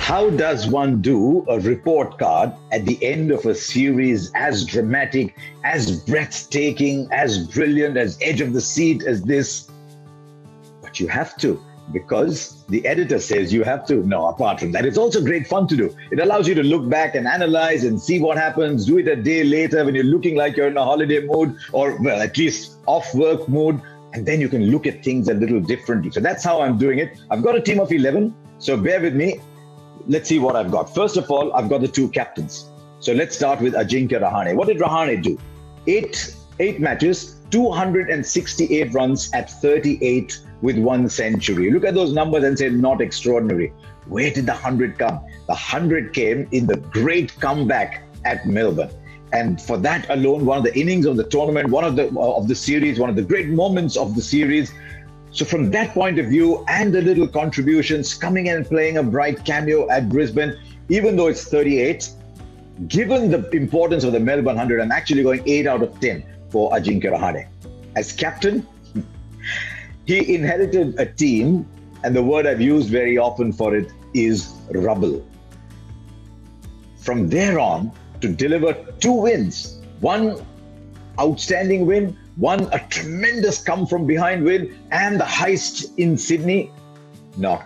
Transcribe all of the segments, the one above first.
How does one do a report card at the end of a series as dramatic, as breathtaking, as brilliant, as edge of the seat as this? But you have to, because the editor says you have to. No, apart from that, it's also great fun to do. It allows you to look back and analyze and see what happens, do it a day later when you're looking like you're in a holiday mood, or well, at least off work mood, and then you can look at things a little differently. So that's how I'm doing it. I've got a team of 11, so bear with me. Let's see what I've got. First of all, I've got the two captains. So let's start with Ajinkya Rahane. What did Rahane do? Eight matches, 268 runs at 38 with 1 century. Look at those numbers and say not extraordinary. Where did the 100 come? The 100 came in the great comeback at Melbourne. And for that alone, one of the innings of the tournament, one of the series, one of the great moments of the series. So from that point of view, and the little contributions, coming in and playing a bright cameo at Brisbane, even though it's 38, given the importance of the Melbourne 100, I'm actually going 8 out of 10 for Ajinkya Rahane. As captain, he inherited a team, and the word I've used very often for it is rubble. From there on, to deliver 2 wins, one outstanding win, one a tremendous come from behind win, and the heist in Sydney. No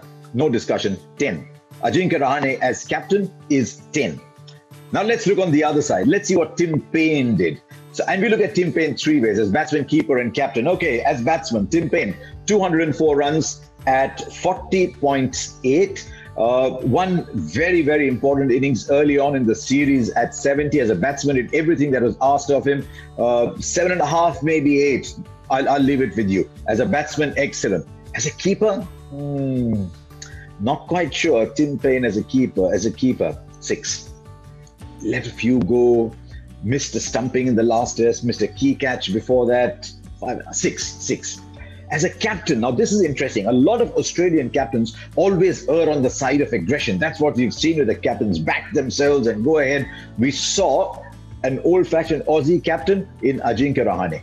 discussion, 10. Ajinkya Rahane as captain is 10. Now let's look on the other side. Let's see what Tim Paine did. So, and we look at Tim Paine 3 ways, as batsman, keeper, and captain. Okay, as batsman, Tim Paine, 204 runs at 40.8. One very, very important innings early on in the series at 70. As a batsman, did everything that was asked of him. 7.5, maybe 8. I'll leave it with you. As a batsman, excellent. As a keeper, not quite sure. Tim Paine as a keeper, 6. Let a few go. Missed a stumping in the last test. Missed a key catch before that. 6. As a captain, now this is interesting. A lot of Australian captains always err on the side of aggression. That's what we've seen with the captains, back themselves and go ahead. We saw an old-fashioned Aussie captain in Ajinkya Rahane.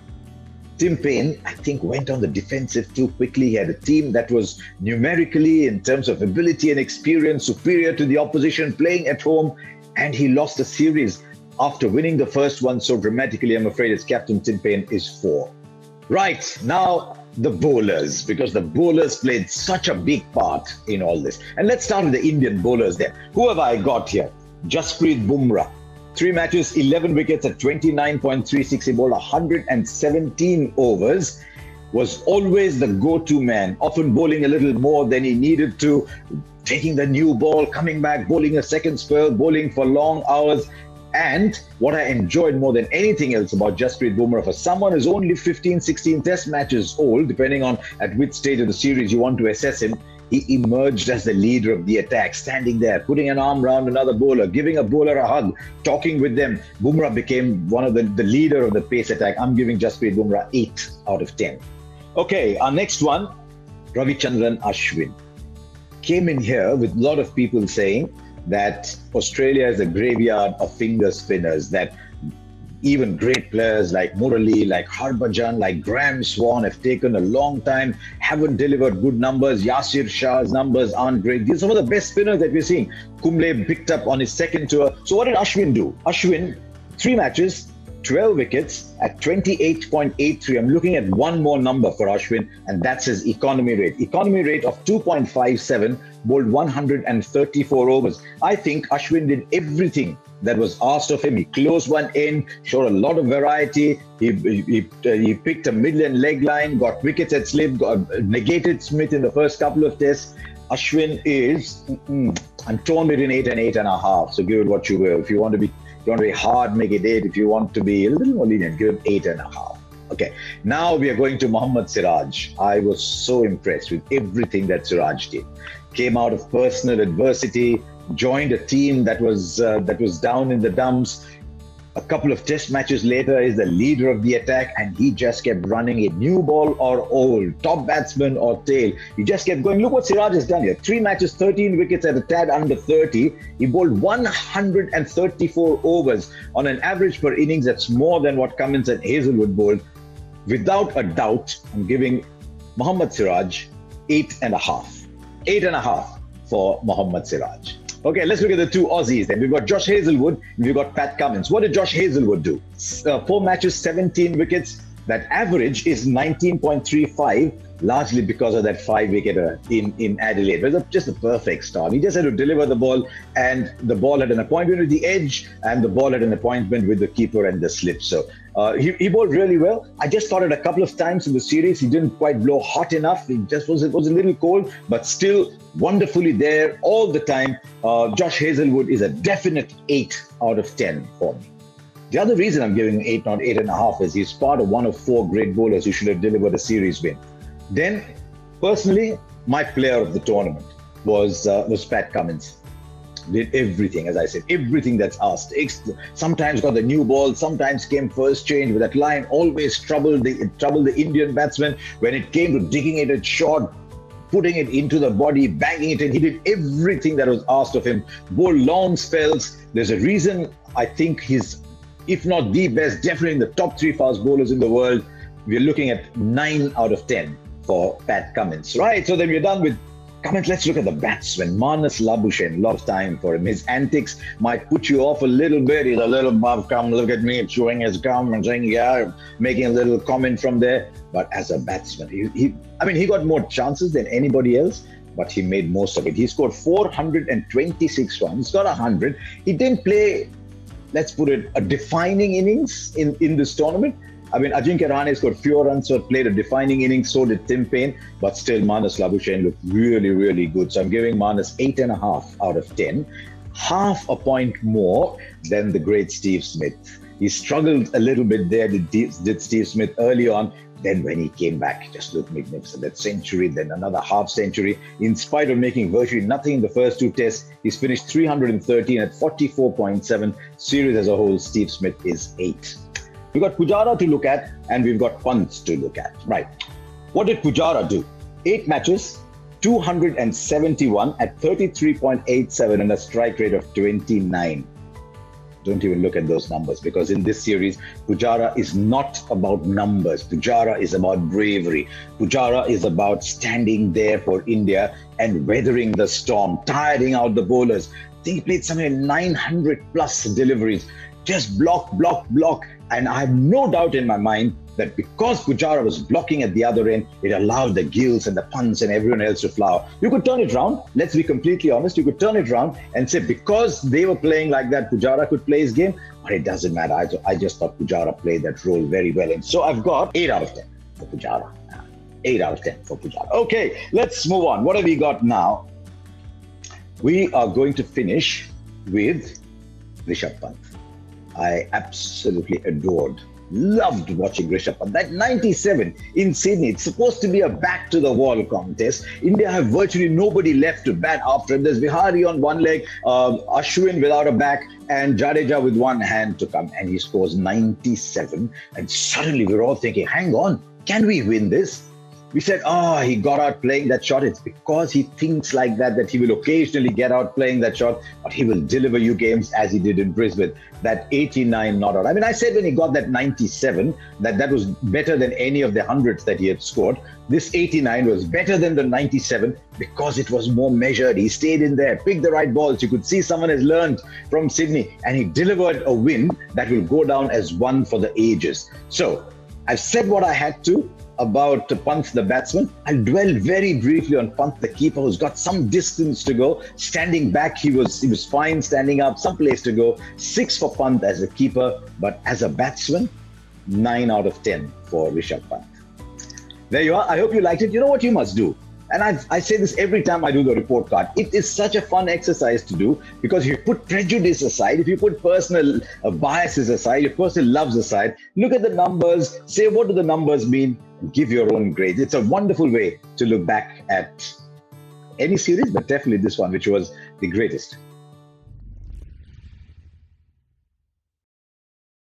Tim Paine, I think, went on the defensive too quickly. He had a team that was numerically, in terms of ability and experience, superior to the opposition, playing at home, and he lost the series after winning the first one so dramatically. I'm afraid his captain, Tim Paine, is 4. Right, now the bowlers, because the bowlers played such a big part in all this. And let's start with the Indian bowlers then. Who have I got here? Jasprit Bumrah. 3 matches, 11 wickets at 29.36. He bowled 117 overs. Was always the go-to man, often bowling a little more than he needed to, taking the new ball, coming back, bowling a second spell, bowling for long hours. And what I enjoyed more than anything else about Jasprit Bumrah, for someone who's only 15, 16 test matches old, depending on at which stage of the series you want to assess him, he emerged as the leader of the attack, standing there, putting an arm around another bowler, giving a bowler a hug, talking with them. Bumrah became one of the leader of the pace attack. I'm giving Jasprit Bumrah 8 out of 10. Okay, our next one, Ravichandran Ashwin. Came in here with a lot of people saying that Australia is a graveyard of finger spinners, that even great players like Murali, like Harbhajan, like Graham Swan have taken a long time, haven't delivered good numbers. Yasir Shah's numbers aren't great. These are some of the best spinners that we're seeing. Kumble picked up on his second tour. So what did Ashwin do? Ashwin, 3 matches, 12 wickets at 28.83. I'm looking at one more number for Ashwin, and that's his economy rate. Economy rate of 2.57, bowled 134 overs. I think Ashwin did everything that was asked of him. He closed one end, showed a lot of variety. He picked a middle and leg line, got wickets at slip, negated Smith in the first couple of tests. Ashwin is, I'm torn between 8 and 8.5. So give it what you will. If you want to be hard, make it 8. If you want to be a little more lenient, give it 8.5. Okay, now we are going to Mohammad Siraj. I was so impressed with everything that Siraj did. Came out of personal adversity, joined a team that was down in the dumps. A couple of test matches later, is the leader of the attack, and he just kept running it. New ball or old, top batsman or tail. He just kept going. Look what Siraj has done here. 3 matches, 13 wickets at a tad under 30. He bowled 134 overs on an average per innings. That's more than what Cummins and Hazlewood bowled. Without a doubt, I'm giving Mohammad Siraj 8.5. 8.5 for Mohammad Siraj. Okay, let's look at the two Aussies then. We've got Josh Hazlewood and we've got Pat Cummins. What did Josh Hazlewood do? 4 matches, 17 wickets. That average is 19.35, largely because of that 5-wicketer in Adelaide. It was just a perfect start. He just had to deliver the ball, and the ball had an appointment with the edge, and the ball had an appointment with the keeper and the slip. So he bowled really well. I just thought it a couple of times in the series. He didn't quite blow hot enough. It was a little cold, but still wonderfully there all the time. Josh Hazlewood is a definite 8 out of 10 for me. The other reason I'm giving him 8, not 8.5, is he's part of one of 4 great bowlers who should have delivered a series win. Then, personally, my player of the tournament was Pat Cummins. Did everything, as I said, everything that's asked. Sometimes got the new ball, sometimes came first change, but that line always troubled the Indian batsman. When it came to digging it at short, putting it into the body, banging it in, he did everything that was asked of him. Bowled long spells. There's a reason I think he's, if not the best, definitely in the top 3 fast bowlers in the world. We're looking at 9 out of 10 for Pat Cummins. Right, so then we're done with Cummins. Let's look at the batsman. Marnus Labuschagne, a lot of time for him. His antics might put you off a little bit. He's a little above, come look at me, chewing his gum and saying, yeah, making a little comment from there. But as a batsman, he got more chances than anybody else, but he made most of it. He scored 426 runs, got 100. He didn't play, let's put it, a defining innings in this tournament. Ajinkya Rahane scored fewer runs, so played a defining innings, so did Tim Paine, but still Marnus Labuschagne looked really, really good. So I'm giving Marnus 8.5 out of 10, half a point more than the great Steve Smith. He struggled a little bit there, did Steve Smith early on. Then when he came back, he just looked magnificent. That century, then another half century. In spite of making virtually nothing in the first 2 tests, he's finished 313 at 44.7. Series as a whole, Steve Smith is 8. We've got Pujara to look at, and we've got Pant to look at. Right. What did Pujara do? 8 matches, 271 at 33.87 and a strike rate of 29. Don't even look at those numbers, because in this series, Pujara is not about numbers. Pujara is about bravery. Pujara is about standing there for India and weathering the storm, tiring out the bowlers. I think he played somewhere 900 plus deliveries. Just block, block, block. And I have no doubt in my mind that because Pujara was blocking at the other end, it allowed the Gills and the Punts and everyone else to flower. You could turn it around. Let's be completely honest. You could turn it around and say, because they were playing like that, Pujara could play his game. But it doesn't matter. I just thought Pujara played that role very well. And so I've got 8 out of 10 for Pujara. 8 out of 10 for Pujara. Okay, let's move on. What have we got now? We are going to finish with Rishabh Pant. I absolutely loved watching Rishabh Pant. That 97 in Sydney, it's supposed to be a back-to-the-wall contest. India have virtually nobody left to bat after him. There's Vihari on one leg, Ashwin without a back, and Jadeja with one hand to come. And he scores 97. And suddenly we're all thinking, hang on, can we win this? We said, he got out playing that shot. It's because he thinks like that he will occasionally get out playing that shot, but he will deliver you games as he did in Brisbane. That 89 not out. I said when he got that 97, that was better than any of the hundreds that he had scored. This 89 was better than the 97 because it was more measured. He stayed in there, picked the right balls. You could see someone has learned from Sydney, and he delivered a win that will go down as one for the ages. So I've said what I had to about Pant, the batsman. I'll dwell very briefly on Pant, the keeper, who's got some distance to go. Standing back, he was fine. Standing up, some place to go. 6 for Pant as a keeper, but as a batsman, 9 out of 10 for Rishabh Pant. There you are. I hope you liked it. You know what you must do? And I say this every time I do the report card. It is such a fun exercise to do, because if you put prejudice aside, if you put personal biases aside, your personal loves aside, look at the numbers, say what do the numbers mean, and give your own grades. It's a wonderful way to look back at any series, but definitely this one, which was the greatest